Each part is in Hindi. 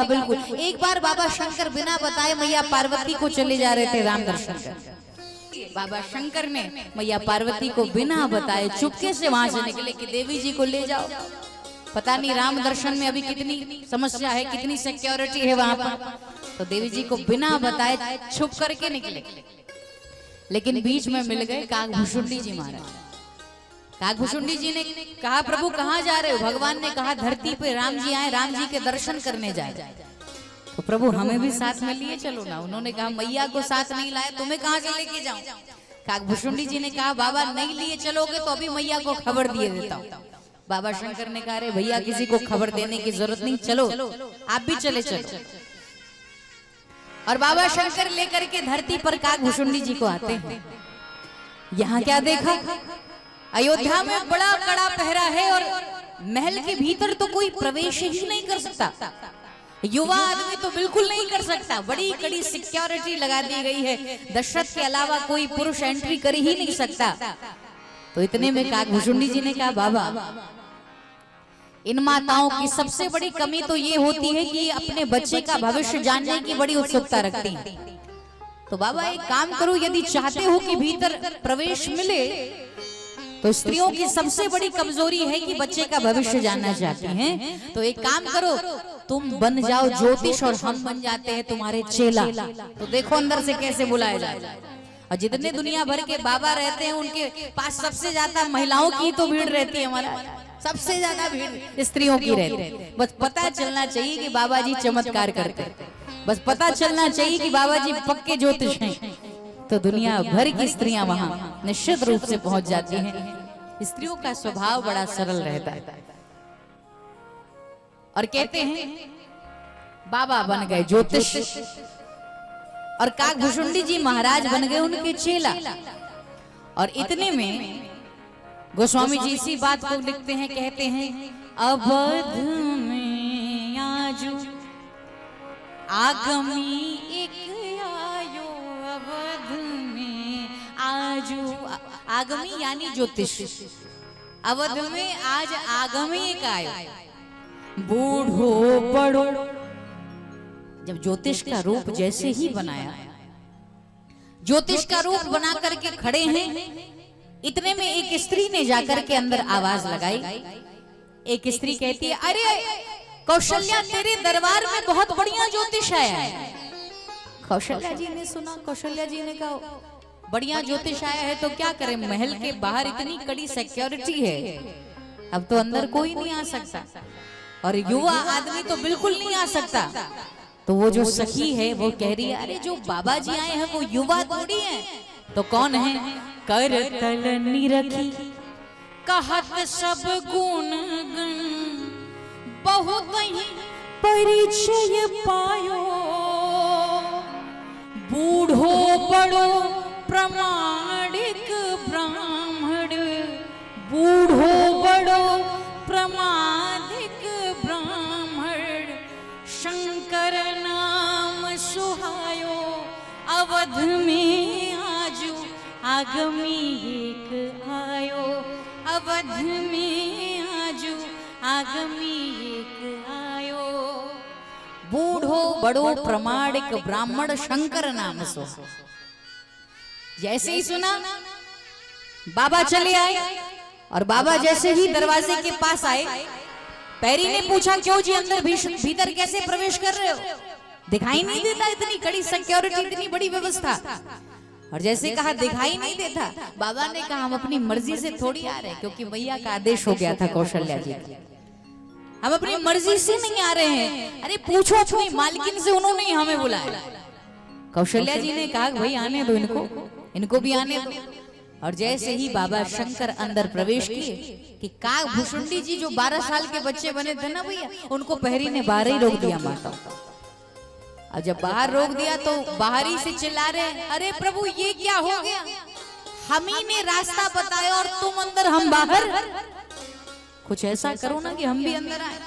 कहा बिल्कुल। एक बार बाबा शंकर बिना बताए मैया पार्वती को चले जा रहे थे राम दर्शन कर। बाबा शंकर ने मैया पार्वती को बिना बताए चुपके से वहां से निकले कि देवी जी को ले जाओ। पता नहीं राम दर्शन में अभी कितनी समस्या है, कितनी सिक्योरिटी है वहां पर। तो देवी जी को बिना बताए छुप करके निकले, लेकिन बीच में मिल गए काकभूषुंडी जी महाराज। काकभूषुंडी जी ने कहा प्रभु कहाँ जा रहे हो? भगवान ने कहा धरती पे राम जी आए, राम जी के दर्शन करने जाए। तो प्रभु हमें भी साथ में लिए चलो ना। उन्होंने कहा मैया को साथ नहीं लाए, तुम्हें कहाँ से लेके जाऊं? काकभूषुंडी जी ने कहा बाबा नहीं लिए चलोगे तो अभी मैया को खबर दिए देता हूँ। बाबा शंकर ने कहा अरे भैया किसी को खबर देने की जरूरत नहीं, चलो आप भी चले चलो। और बाबा शंकर लेकर के धरती पर काकभूषुंडी जी को आते हैं। यहाँ क्या देखा? अयोध्या में बड़ा कड़ा पहरा है और महल के भीतर तो कोई प्रवेश ही नहीं कर सकता। युवा आदमी तो बिल्कुल नहीं कर सकता। बड़ी कड़ी सिक्योरिटी लगा दी गई है। दशरथ के अलावा कोई पुरुष एंट्री कर ही नहीं सकता। तो इतने में काकभूषुंडी जी ने कहा बाबा इन माताओं की सबसे बड़ी कमी तो ये होती है कि अपने बच्चे का भविष्य जानने की बड़ी उत्सुकता रखती है। तो बाबा एक काम करो, यदि चाहते हो कि भीतर प्रवेश मिले तो स्त्रियों की सबसे बड़ी कमजोरी है कि बच्चे का भविष्य जानना चाहती हैं। तो एक काम करो तुम बन जाओ ज्योतिष और हम बन जाते हैं तुम्हारे चेला। तो देखो अंदर से कैसे बुलाया जाए। और जितने दुनिया भर के बाबा रहते हैं उनके पास सबसे ज्यादा महिलाओं की तो भीड़ रहती है। हमारा सबसे ज्यादा भीड़ स्त्रियों की रहती है। बस पता चलना चाहिए कि बाबा जी चमत्कार करते, बस पता चलना चाहिए कि बाबा जी पक्के ज्योतिष हैं, तो दुनिया भर की स्त्रियां वहां निश्चित रूप से पहुंच जाती हैं। स्त्रियों का स्वभाव बड़ा सरल रहता है। और कहते हैं बाबा बन गए ज्योतिष और काकभूषुंडी जी महाराज बन गए उनके चेला। और इतने में गोस्वामी जी इसी बात को लिखते हैं, कहते हैं अवध में आजू आगमी एक आयो, अवध में आजू आगमी यानी ज्योतिष। अवध में आज आगमी एक आयो, बूढ़ो बड़ो। जब ज्योतिष का रूप जैसे ही बनाया, ज्योतिष का रूप बना करके खड़े हैं, इतने में एक स्त्री ने जाकर के अंदर आवाज लगाई। एक स्त्री कहती है अरे कौशल्या तेरे दरबार में बहुत बढ़िया ज्योतिष आया है। कौशल्या जी ने सुना, कौशल्या जी ने कहा बढ़िया ज्योतिष आया है तो क्या करें, महल के बाहर इतनी कड़ी सिक्योरिटी है, अब तो अंदर कोई नहीं आ सकता और युवा आदमी तो बिल्कुल नहीं आ सकता। तो वो जो सखी है वो कह रही है अरे जो बाबा जी आए हैं वो युवा थोड़ी हैं, तो कौन है? कर तल निरखी कहत सब गुण गण, बहुत ही परिचय पायो, बूढ़ो बड़ो प्रमाणिक ब्राह्मण, बूढ़ो बड़ो प्रमाणिक ब्राह्मण, शंकर नाम सुहायो, अवध में आजू आगमी एक आयो, अवध में आजू आगमी एक आयो, बूढ़ो बड़ो प्रमाणिक ब्राह्मण शंकर नाम सो। जैसे ही सुना बाबा चले आए और बाबा जैसे ही दरवाजे के पास आए, पैरी ने पूछा क्यों जी अंदर भीतर कैसे प्रवेश कर रहे हो? दिखाई नहीं देता इतनी कड़ी सिक्योरिटी, इतनी बड़ी व्यवस्था। और जैसे कहा दिखाई नहीं देता, बाबा ने कहा हम अपनी मर्जी से थोड़ी आ रहे, क्योंकि मैया का आदेश हो गया था कौशल्या जी का, हम अपनी मर्जी से नहीं आ रहे हैं। अरे पूछो अपनी मालकिन से, उन्होंने ही हमें बुलाया। कौशल्या जी ने कहा भाई आने दो इनको, इनको भी आने दो। और जैसे ही बाबा शंकर अंदर प्रवेश किए कि काकभूषुंडी जी जो 12 साल के बच्चे बने थे ना भैया, उनको पहरी ने बाहर ही रोक दिया माता। और जब बाहर रोक दिया तो बाहरी से चिल्ला रहे अरे प्रभु ये क्या हो गया, हम ही ने रास्ता बताया और तुम अंदर हम बाहर, कुछ ऐसा करो ना कि हम भी अंदर आए।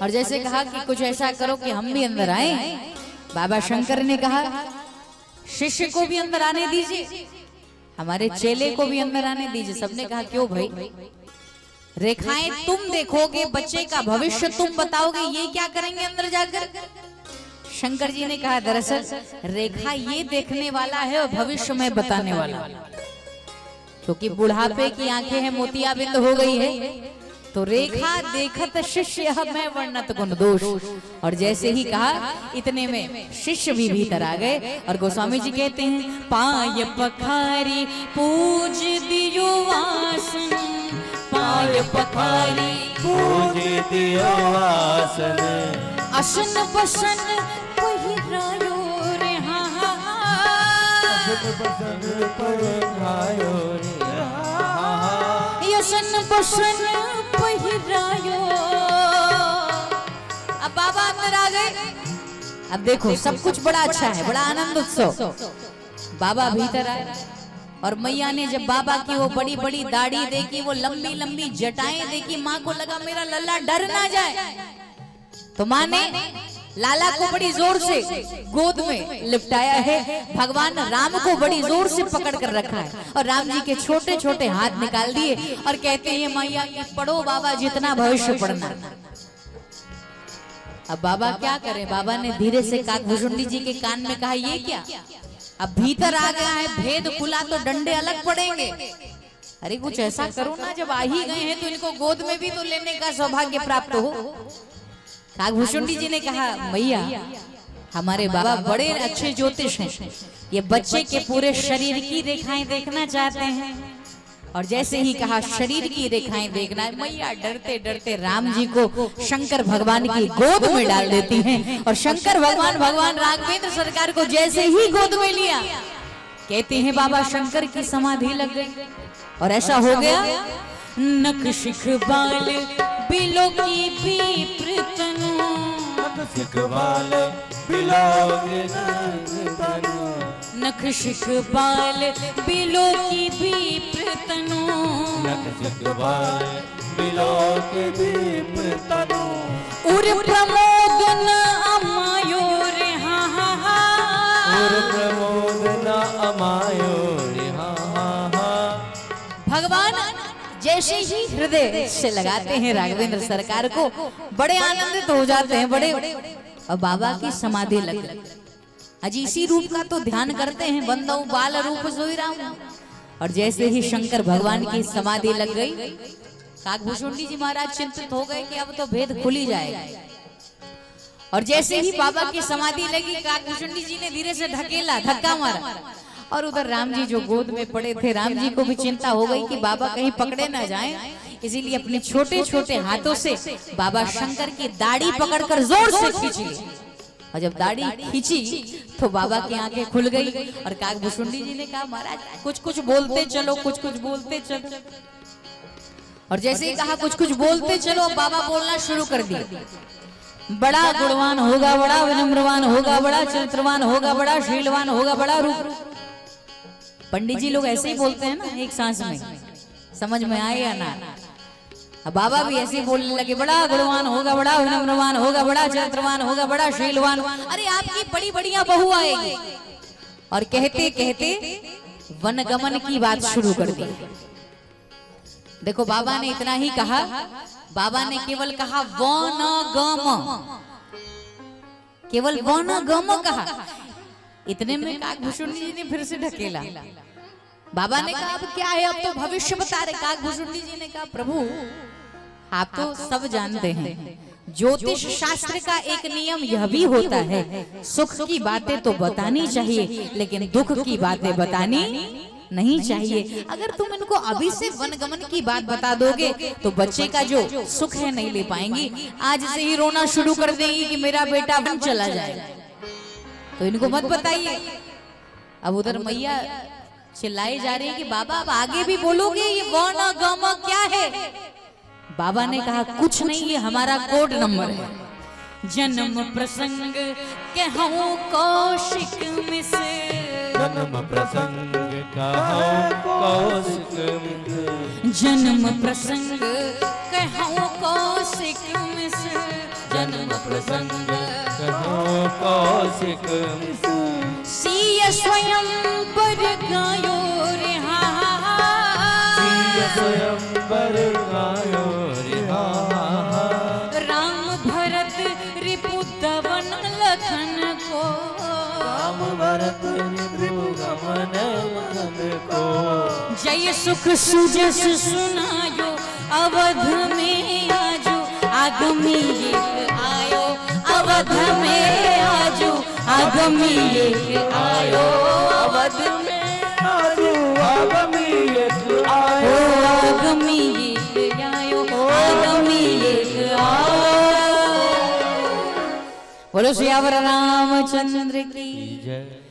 और जैसे कहा कि कुछ ऐसा करो कि हम भी अंदर आए, बाबा शंकर ने कहा शिष्य को भी अंदर आने दीजिए, हमारे चेले को भी अंदर आने दीजिए। सबने कहा क्यों भाई? रेखाएं तुम देखोगे, बच्चे का भविष्य तुम बताओगे, ये क्या करेंगे अंदर जाकर? शंकर जी ने कहा दरअसल रेखा ये देखने वाला है और भविष्य में बताने वाला, क्योंकि बुढ़ापे की आंखें हैं, मोतियाबिंद हो गई है, तो रेखा देखत शिष्य मैं वर्णत गुण दोष। और जैसे ही कहा इतने में शिष्य भी भीतर आ गए और गोस्वामी जी कहते हैं पाय पखारी पूज दियो आसन, पाय पखारी पूज दियो आसन, असन बसन पहिरायो रे हा हा असन बसन पहिरायो रे हा हा, असन बसन पहिरायो। अब बाबा अंदर आ गए। अब देखो सब कुछ बड़ा अच्छा है, बड़ा आनंद उत्सव। बाबा भीतर आए और मैया ने जब बाबा की वो बड़ी बड़ी दाढ़ी देखी, वो लंबी लंबी जटाएं देखी, माँ को लगा मेरा लल्ला डर ना जाए, तो माँ ने लाला को बड़ी जोर से गोद में लिपटाया है, भगवान राम को बड़ी जोर से पकड़ कर रखा है और राम जी के छोटे छोटे हाथ निकाल दिए और कहते हैं मैया की पढ़ो बाबा जितना भविष्य पढ़ना। अब बाबा क्या करें, बाबा ने धीरे से काकभूषुंडी जी के कान में कहा ये क्या? अब भीतर आ गया है, भेद खुला तो डंडे अलग पड़ेंगे। अरे कुछ ऐसा करो ना, जब आ ही गए हैं तो इनको गोद में भी तो लेने का सौभाग्य प्राप्त हो। काकभूषुंडी जी ने कहा मैया हमारे बाबा बड़े अच्छे ज्योतिष हैं, ये बच्चे के पूरे शरीर की रेखाएं देखना चाहते हैं। और जैसे ही कहा शरीर की रेखाएं देखना है, मैया डरते डरते राम जी को शंकर भगवान की गोद में डाल देती हैं और शंकर भगवान राघवेंद्र सरकार को जैसे ही गोद में लिया, कहते हैं बाबा शंकर की समाधि लग गई। और ऐसा हो गया नख शिख बाल बिलो की विप्र तनु, नख शिख बाल बिलो की तनु, नख शिख बाल बिलो की विप्र तनु, नख शिख बाल बिलो की विप्र तनु, उर प्रमोद न अमायो रे हा हा हा, उर प्रमोद न अमायो रे हा हा हा। भगवान जैसे ही हृदय से लगाते हैं राघवेंद्र सरकार को, बड़े आनंदित हो जाते हैं, बड़े और बाबा की समाधि लग गई। अजी इसी रूप का तो ध्यान करते हैं, बंदौ बाल रूप सोई राम। और जैसे ही शंकर भगवान की समाधि लग गई, काकभूषुंडी जी महाराज चिंतित हो गए कि अब तो भेद खुल ही जाएगा। और जैसे ही बाबा की समाधि लगी, काकभूषुंडी जी ने धीरे से ढकेला, धक्का मारा और उधर राम जी जो गोद में पड़े थे, राम जी को भी चिंता हो गई कि बाबा कहीं पकड़े ना जाएं, इसीलिए अपने छोटे छोटे हाथों से बाबा शंकर की दाढ़ी पकड़कर जोर से खींच ली। और जब दाढ़ी खींची तो बाबा की आंखें खुल गई और काकभूषुंडी जी ने कहा महाराज कुछ कुछ बोलते चलो, कुछ कुछ बोलते चलो। और जैसे ही कहा कुछ कुछ बोलते चलो, बाबा बोलना शुरू कर दिया। बड़ा गुणवान होगा, बड़ा विनम्रवान होगा, बड़ा चरित्रवान होगा, बड़ा शीलवान होगा, बड़ा रूप। पंडित जी लोग ऐसे ही बोलते हैं ना एक सांस में, समझ में आए या ना। अब बाबा भी ऐसे ही बोलने लगे, बड़ा गुणवान होगा, बड़ा विनम्रवान होगा, बड़ा चरित्रवान होगा, बड़ा शीलवान। अरे आपकी बड़ी बढ़िया बहू आएगी। और कहते कहते वनगमन की बात शुरू कर दी। देखो बाबा ने इतना ही कहा, बाबा ने केवल कहा वनगम, केवल वनगम कहा। इतने में काकभूषुंडी जी ने फिर से ढकेला। बाबा ने कहा अब क्या है, अब तो भविष्य बता रहे। काकभूषुंडी जी ने कहा प्रभु आप तो सब जानते हैं, ज्योतिष शास्त्र का एक नियम यह भी होता है, सुख की बातें तो बतानी चाहिए लेकिन दुख की बातें बतानी नहीं चाहिए। अगर तुम इनको अभी से वनगमन की बात बता दोगे तो बच्चे का जो सुख है नहीं ले पाएंगी, आज से ही रोना शुरू कर देंगी कि मेरा बेटा वन चला जाएगा, तो इनको मत बताइए। अब उधर मैया चिल्लाई जा रही है कि बाबा अब आगे भी बोलोगे, ये वनगम क्या है? बाबा ने कहा कुछ नहीं, ये हमारा कोड नंबर है। जन्म प्रसंग कहूं कौशिक में से, जन्म प्रसंग कहूं कौशिक में, जन्म प्रसंग कहूं कौशिक में से, जन्म प्रसंग कहूं कौशिक में से, सिय स्वयं पर गायो रे हा, सिय स्वयं बरकायो रे हाँ। राम भरत रिपुदवन लखन को, राम भरत रिपुदवन लखन को, जय सुख सुजस सुनायो अवध में आजू, आगमी एक आयो अवध में आजू, आगमी एक आयो अवध में आजू, आगमी एक आयो, आगमी एक आयो, आगमी एक आयो। बोलो सियावर रामचंद्र की जय।